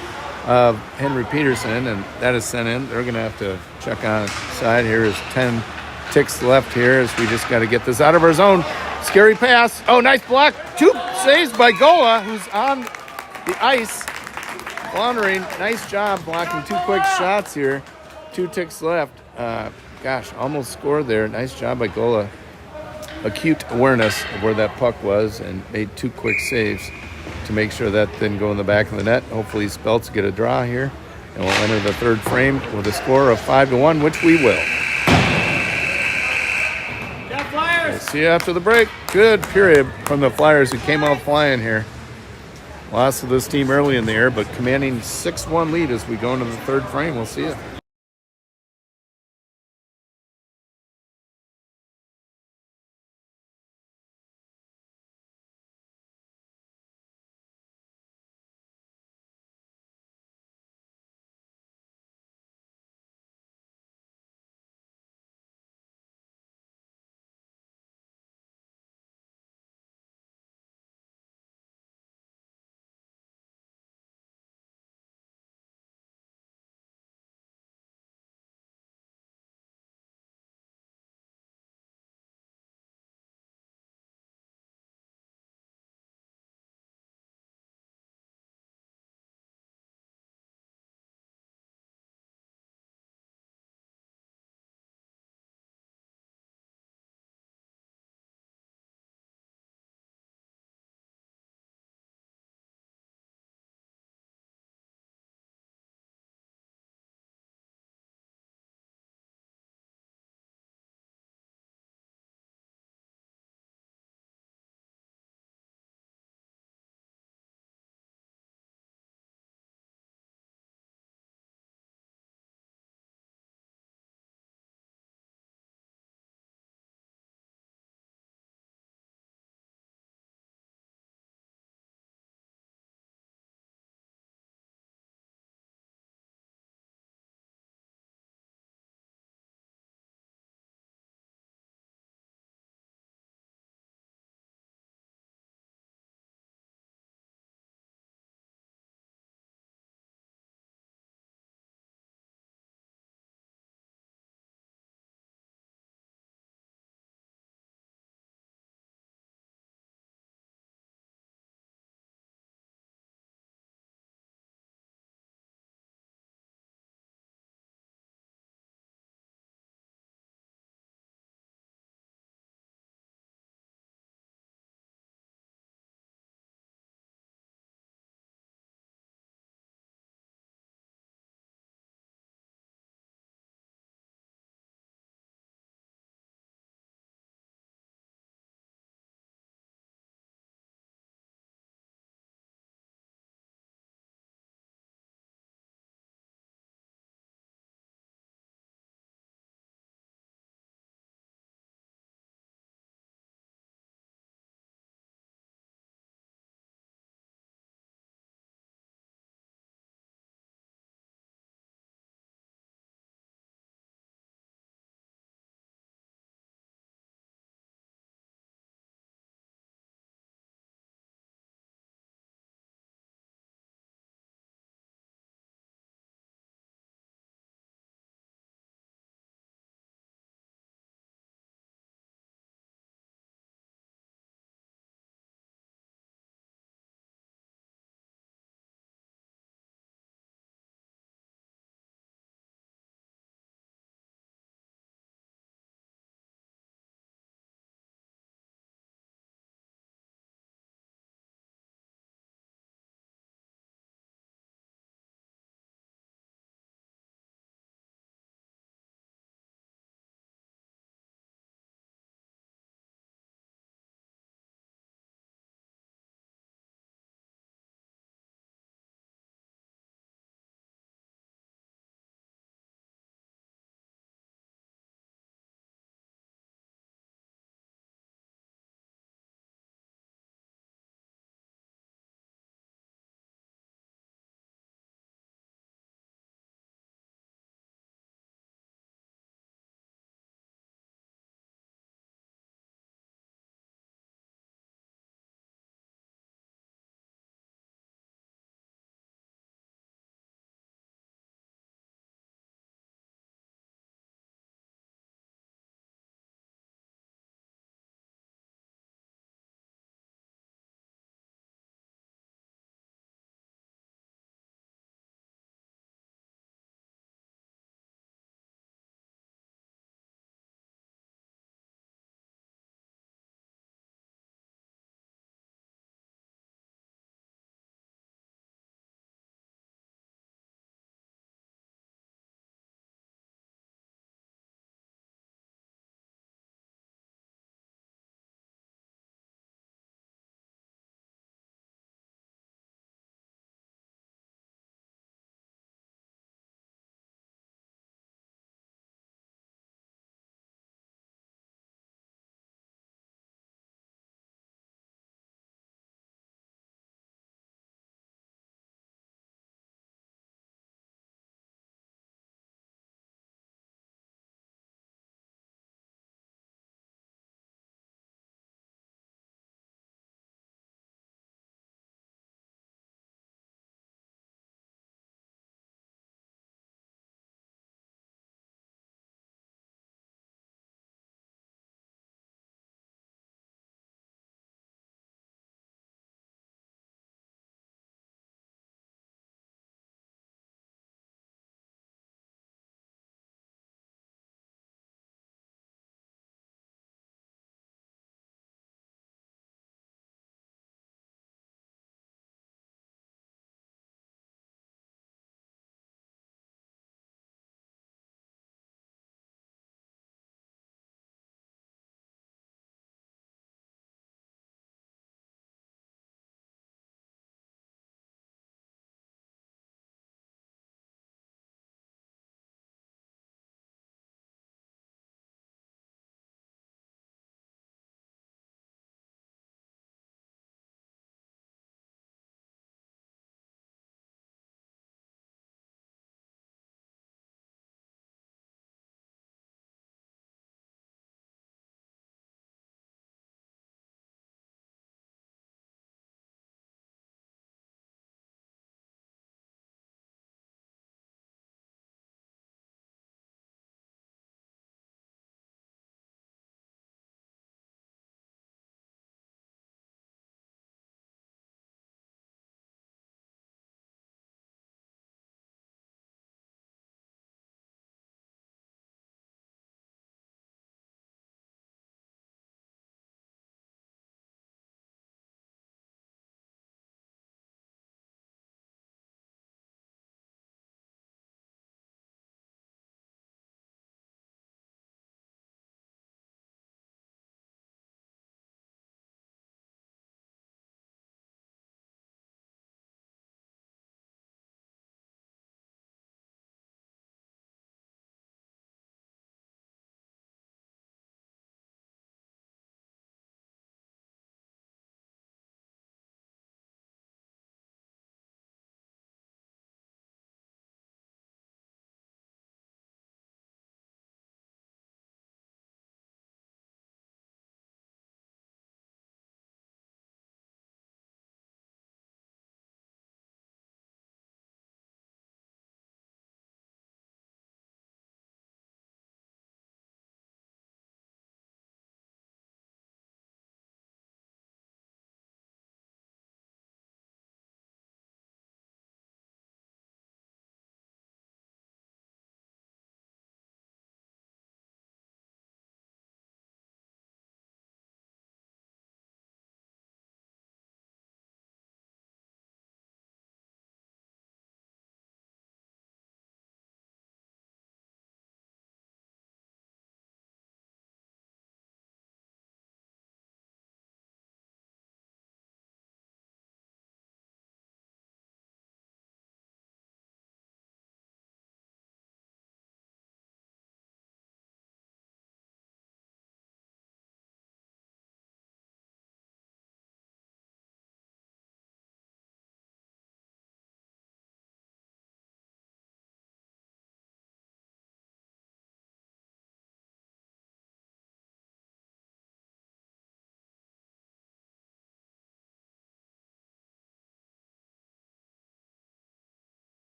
S1: of Henry Peterson, and that is sent in. They're going to have to check on side. Here is 10 ticks left here as we just got to get this out of our zone. Scary pass. Oh, nice block. 2 saves by Gola, who's on the ice. Floundering. Nice job blocking 2 quick shots here. 2 ticks left. Almost scored there. Nice job by Gola. Acute awareness of where that puck was and made 2 quick saves to make sure that didn't go in the back of the net. Hopefully Speltz get a draw here, and we'll enter the third frame with a score of 5-1, which we will.
S2: Got Flyers!
S1: We'll see you after the break. Good period from the Flyers, who came out flying here. Lost to this team early in the air, but commanding 6-1 lead as we go into the third frame. We'll see you.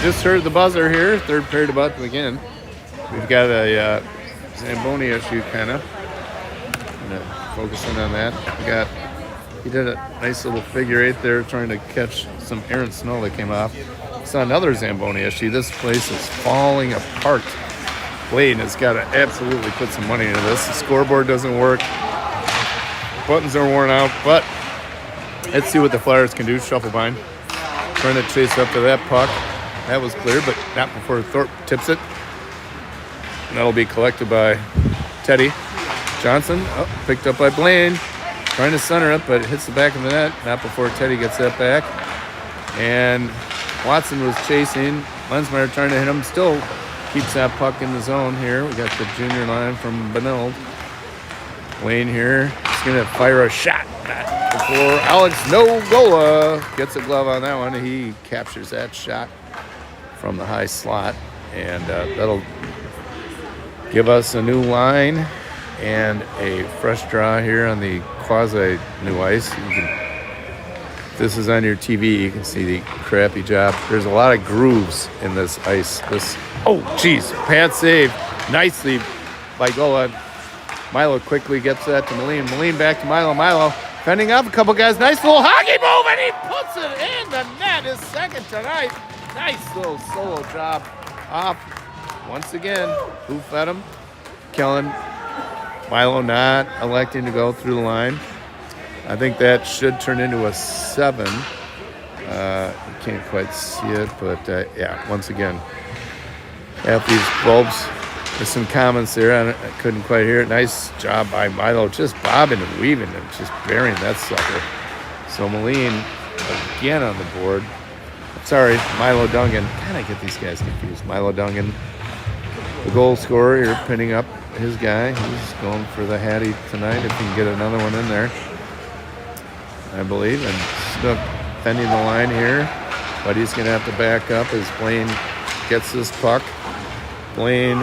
S1: just heard the buzzer here. Third period about to begin. We've got a Zamboni issue, kind of. Focusing on that. He did a nice little figure eight there, trying to catch some errant snow that came off. Saw another Zamboni issue. This place is falling apart. Blaine has got to absolutely put some money into this. The scoreboard doesn't work. Buttons are worn out, but let's see what the Flyers can do. Shufflebein trying to chase up to that puck. That was clear, but not before Thorpe tips it. And that'll be collected by Teddy Johnson. Oh, picked up by Blaine. Trying to center it, but it hits the back of the net. Not before Teddy gets that back. And Watson was chasing. Lensmeyer trying to hit him. Still keeps that puck in the zone here. We got the junior line from Benilde. Blaine here. He's going to fire a shot. Before Alex Nogola gets a glove on that one. He captures that shot from the high slot. And that'll give us a new line and a fresh draw here on the quasi-new ice. This is on your TV. You can see the crappy job. There's a lot of grooves in this ice. Pad save nicely by Gola. Milo quickly gets that to Moline. Moline back to Milo. Milo fending off a couple guys. Nice little hockey move, and he puts it in the net. His second tonight. Nice little solo job off. Once again, who fed him? Kellen. Milo not electing to go through the line. I think that should turn into a 7. You can't quite see it, but yeah, once again, half these bulbs. There's some comments there. I couldn't quite hear it. Nice job by Milo, just bobbing and weaving and just burying that sucker. So Moline again on the board. Sorry, Milo Dungan. God, I get these guys confused. Milo Dungan, the goal scorer, here pinning up his guy. He's going for the Hattie tonight if he can get another one in there, I believe. And Snook fending the line here, but he's going to have to back up as Blaine gets this puck. Blaine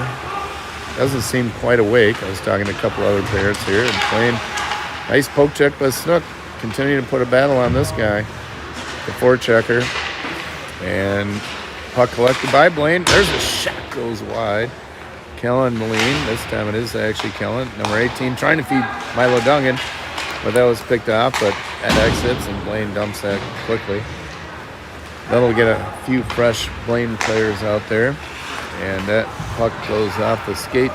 S1: doesn't seem quite awake. I was talking to a couple other parents here, and Blaine, nice poke check by Snook, continuing to put a battle on this guy, the forechecker. And puck collected by Blaine. There's a shot, goes wide. Kellen Moline, this time it is actually Kellen, number 18, trying to feed Milo Dungan, but that was picked off, but that exits, and Blaine dumps that quickly. That'll get a few fresh Blaine players out there, and that puck goes off the skate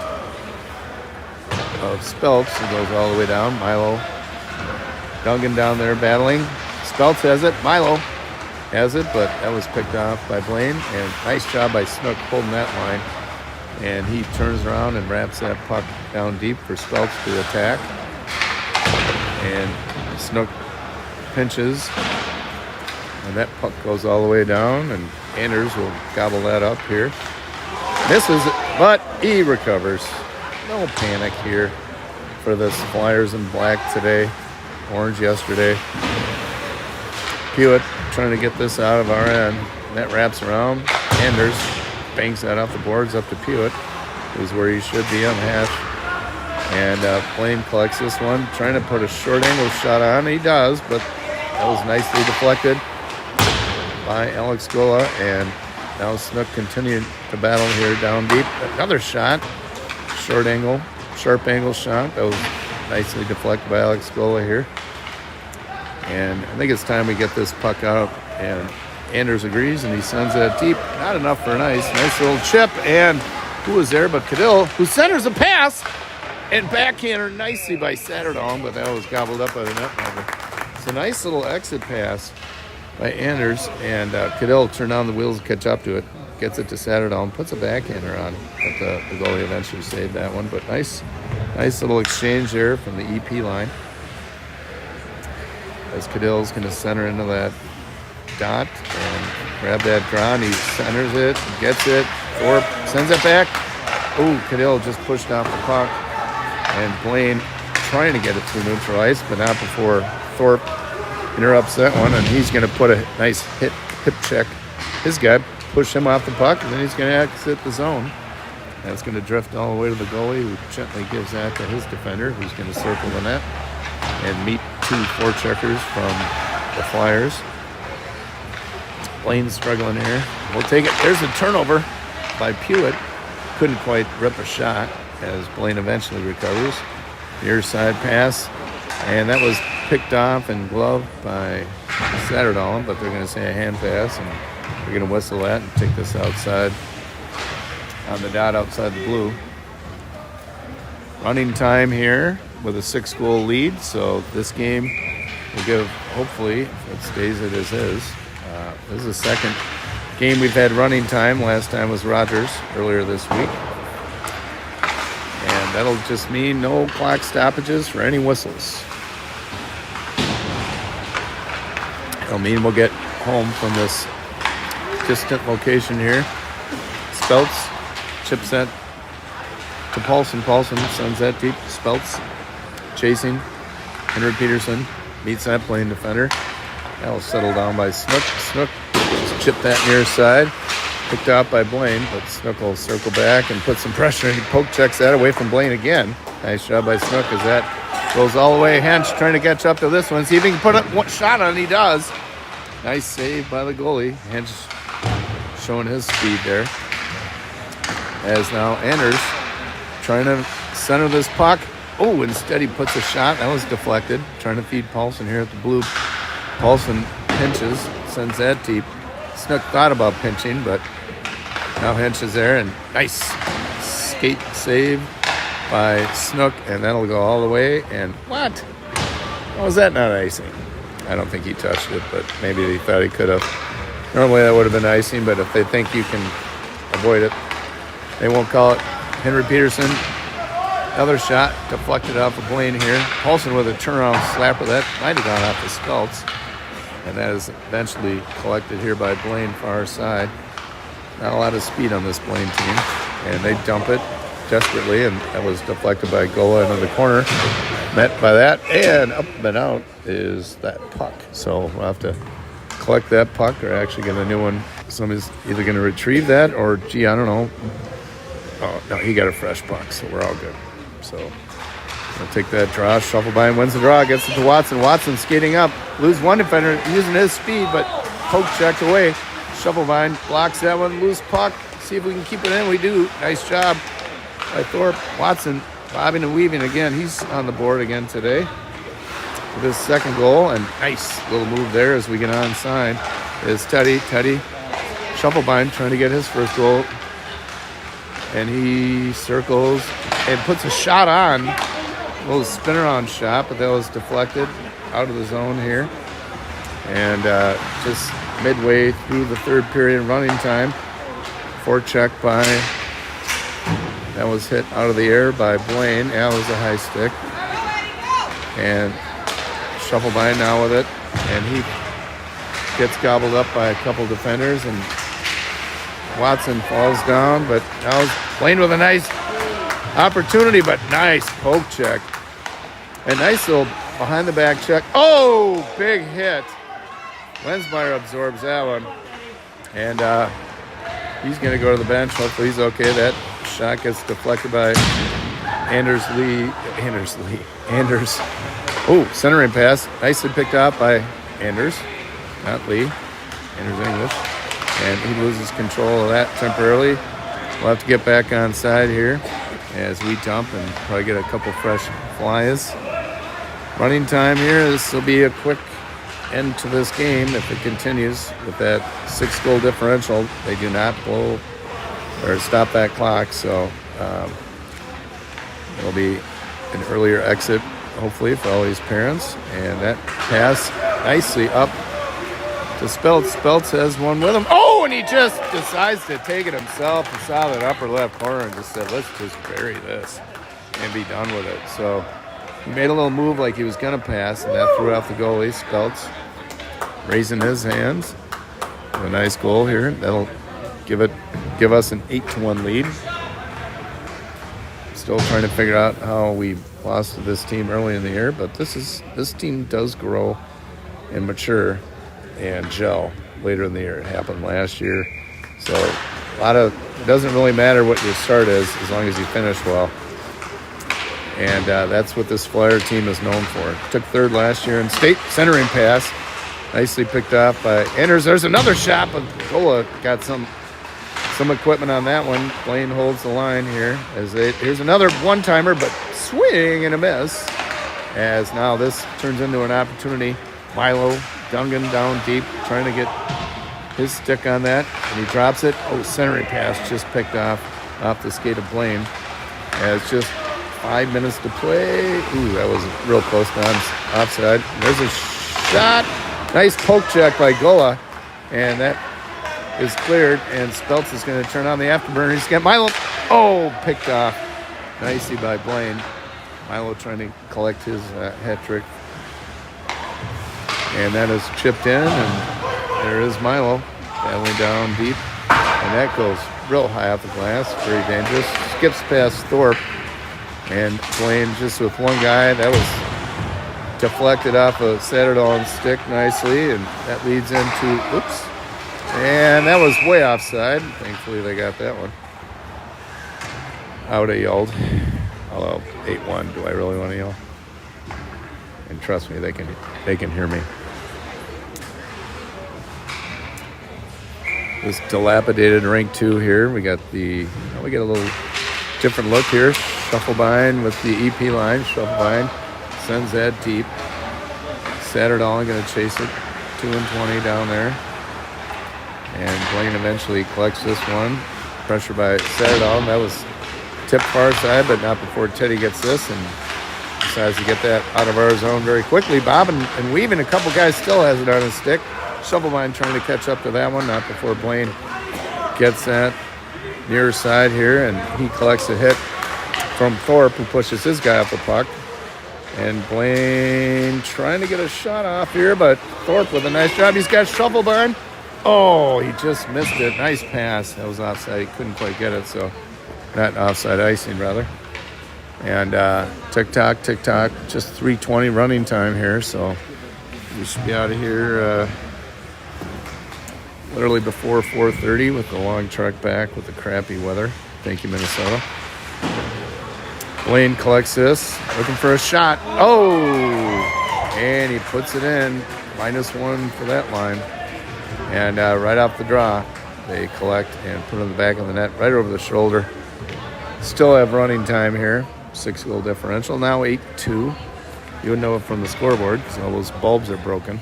S1: of Speltz and goes all the way down. Milo Dungan down there battling. Speltz has it, Milo has it, but that was picked off by Blaine, and nice job by Snook holding that line. And he turns around and wraps that puck down deep for Speltz to attack. And Snook pinches. And that puck goes all the way down. And Anders will gobble that up here. Misses it, but he recovers. No panic here for the Flyers in black today. Orange yesterday. Pewitt trying to get this out of our end. And that wraps around. Anders bangs that off the boards up to Pewitt, who's where he should be on the hash. And Blaine collects this one, trying to put a short angle shot on. He does, but that was nicely deflected by Alex Gola. And now Snook continuing to battle here down deep. Another shot, sharp angle shot. That was nicely deflected by Alex Gola here. And I think it's time we get this puck out. And Anders agrees, and he sends it deep. Not enough for an ice. Nice little chip, and who was there but Cadill, who centers a pass and backhander nicely by Satterdong, but that was gobbled up by the netminder. It's a nice little exit pass by Anders, and Cadill turned on the wheels to catch up to it. Gets it to Satterdong, puts a backhander on, but the goalie eventually saved that one. But nice little exchange there from the EP line. As Cadill's going to center into that dot and grab that draw, and he centers it, gets it, Thorpe sends it back. Oh, Cadill just pushed off the puck, and Blaine trying to get it through neutral ice, but not before Thorpe interrupts that one, and he's going to put a nice hip check. His guy push him off the puck, and then he's going to exit the zone. That's going to drift all the way to the goalie, who gently gives that to his defender, who's going to circle the net and meet two forecheckers from the Flyers. Blaine's struggling here. We'll take it. There's a turnover by Pewitt. Couldn't quite rip a shot as Blaine eventually recovers. Near side pass, and that was picked off and gloved by Satterdahl, but they're going to say a hand pass, and they're going to whistle that and take this outside on the dot outside the blue. Running time here with a 6-goal lead, so this game will give, hopefully, if it stays as it is. This is the second game we've had running time. Last time was Rogers earlier this week. And that'll just mean no clock stoppages for any whistles. It'll mean we'll get home from this distant location here. Speltz chips that to Paulson. Paulson sends that deep. Speltz chasing. Henry Peterson meets that Blaine defender. That'll settle down by Snook. Snook just chipped that near side. Picked out by Blaine, but Snook will circle back and put some pressure and he poke checks that away from Blaine again. Nice job by Snook as that goes all the way. Hench trying to catch up to this one. See if he can put up one shot on it. He does. Nice save by the goalie. Hench showing his speed there. As now Anders trying to center this puck. Oh, instead he puts a shot. That was deflected. Trying to feed Paulson here at the blue. Paulson pinches, sends that deep. Snook thought about pinching, but now Hench is there, and nice skate save by Snook, and that'll go all the way. And what? How was that not icing? I don't think he touched it, but maybe he thought he could have. Normally that would have been icing, but if they think you can avoid it, they won't call it. Henry Peterson, another shot deflected off of Blaine here. Paulson with a turnaround slapper. That might have gone off the Speltz. And that is eventually collected here by Blaine far side. Not a lot of speed on this Blaine team. And they dump it desperately, and that was deflected by Gola into the corner. Met by that, and up and out is that puck. So we'll have to collect that puck or actually get a new one. Somebody's either going to retrieve that or, gee, I don't know. Oh, no, he got a fresh puck, so we're all good. So we'll take that draw. Shufflebine wins the draw, gets it to Watson. Watson skating up. Lose one defender using his speed, but poke checked away. Shufflebine blocks that one. Loose puck. See if we can keep it in. We do. Nice job by Thorpe. Watson bobbing and weaving again. He's on the board again today with his second goal. And nice little move there as we get onside is Teddy. Teddy Shufflebine trying to get his first goal. And he circles and puts a shot on. A little spin around shot, but that was deflected out of the zone here. And just midway through the third period running time, forecheck by, that was hit out of the air by Blaine. Yeah, it was a high stick. And Shufflebine now with it. And he gets gobbled up by a couple defenders. And Watson falls down, but now Blaine with a nice opportunity, but nice poke check. A nice little behind the back check. Oh, big hit. Lensmeyer absorbs that one. And he's going to go to the bench. Hopefully he's okay. That shot gets deflected by Anders. Oh, centering pass. Nicely picked out by Anders. Not Lee. Anders English. And he loses control of that temporarily. We'll have to get back on side here as we dump and probably get a couple fresh flies. Running time here. This will be a quick end to this game if it continues with that 6-goal differential. They do not blow or stop that clock, so there'll be an earlier exit, hopefully, for all these parents. And that pass nicely up to Speltz. Speltz has one with him. Oh, and he just decides to take it himself and saw that upper left corner and just said, let's just bury this and be done with it. So he made a little move like he was going to pass, and that threw off the goalie. Speltz raising his hands. A nice goal here. That'll give us an 8-1 lead. Still trying to figure out how we lost to this team early in the year, but this team does grow and mature and gel later in the year. It happened last year. So it doesn't really matter what your start is as long as you finish well. And that's what this Flyer team is known for. Took third last year in state. Centering pass Nicely picked off by Anders. There's another shot, but Gola got some equipment on that one. Blaine holds the line here. Here's another one-timer, but swing and a miss. As now this turns into an opportunity. Milo Dungan down deep, trying to get his stick on that, and he drops it. Oh, centering pass just picked off the skate of Blaine. As just 5 minutes to play. Ooh, that was real close to offside. There's a shot. Nice poke check by Gola, and that is cleared, and Speltz is going to turn on the afterburner. He's got Milo. Oh, picked off nicely by Blaine. Milo trying to collect his hat trick. And that is chipped in, and there is Milo battling down deep. And that goes real high off the glass, very dangerous. Skips past Thorpe, and Blaine just with one guy. That was deflected off of Satterdahl's stick nicely, and that leads into, oops. And that was way offside. Thankfully, they got that one. I would have yelled. Although 8-1, do I really want to yell? And trust me, they can hear me. This dilapidated rank 2 here. We get a little different look here. Shufflebein with the EP line. Shufflebein sends that deep. Satterdahl going to chase it. 2-20 down there. And Blaine eventually collects this one. Pressure by Satterdahl. That was tipped far side, but not before Teddy gets this and decides to get that out of our zone very quickly. Bobbing and weaving. A couple guys still has it on his stick. Shovelbein trying to catch up to that one. Not before Blaine gets that near side here, and he collects a hit from Thorpe, who pushes his guy off the puck. And Blaine trying to get a shot off here, but Thorpe with a nice job. He's got Shovelbein. Oh, he just missed it. Nice pass. That was offside. He couldn't quite get it, so not offside icing, rather. And tick-tock, just 3:20 running time here, so we should be out of here literally before 4:30 with the long truck back with the crappy weather. Thank you, Minnesota. Blaine collects this, looking for a shot. Oh! And he puts it in. -1 for that line. And right off the draw, they collect and put it in the back of the net, right over the shoulder. Still have running time here. 6-goal differential. Now 8-2. You would know it from the scoreboard because all those bulbs are broken.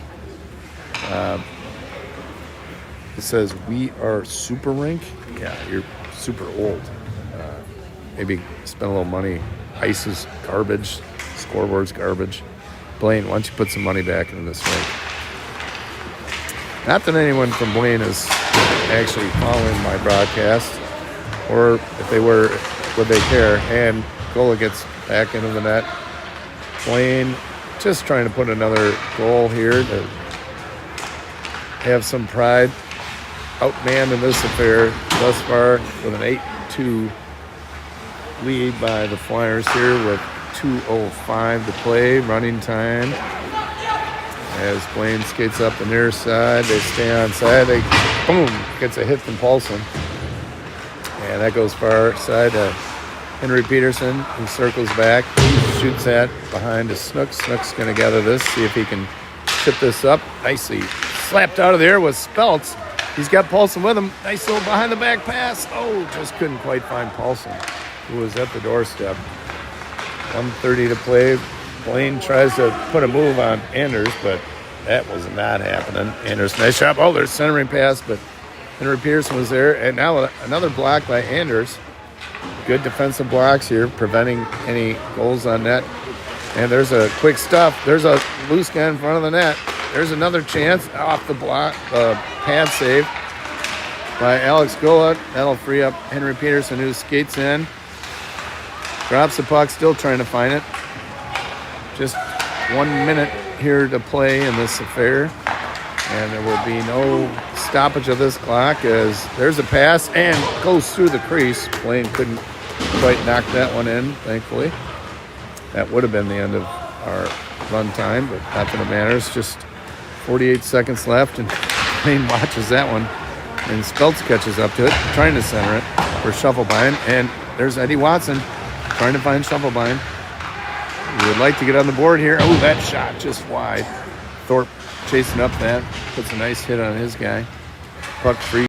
S1: It says, "We are super rink." Yeah, you're super old. Maybe spend a little money. Ice is garbage. Scoreboard's garbage. Blaine, why don't you put some money back into this rink? Not that anyone from Blaine is actually following my broadcast, or if they were, would they care? And Gola gets back into the net. Blaine just trying to put another goal here to have some pride. Outmanned in this affair thus far with an 8-2 lead by the Flyers here with 2:05 to play. Running time. As Blaine skates up the near side, they stay on side. They, boom, gets a hit from Paulson. And that goes far side to Henry Peterson, who circles back. He shoots that behind to Snook. Snook's going to gather this, see if he can chip this up. Nicely slapped out of the air with Speltz. He's got Paulson with him. Nice little behind-the-back pass. Oh, just couldn't quite find Paulson, who was at the doorstep. 1:30 to play. Blaine tries to put a move on Anders, but that was not happening. Anders, nice shot. Oh, there's centering pass, but Henry Pearson was there. And now another block by Anders. Good defensive blocks here, preventing any goals on net. And there's a quick stuff. There's a loose guy in front of the net. There's another chance off the block, pad save by Alex Gola. That'll free up Henry Peterson, who skates in. Drops the puck, still trying to find it. Just 1 minute here to play in this affair. And there will be no stoppage of this clock as there's a pass and goes through the crease. Blaine couldn't quite knock that one in, thankfully. That would have been the end of our run time, but not that it matters. Just 48 seconds left, and Blaine watches that one. And Speltz catches up to it, trying to center it for Shovelbein. And there's Eddie Watson trying to find Shovelbein. We would like to get on the board here. Oh, that shot just wide. Thorpe chasing up that. Puts a nice hit on his guy. Puck free.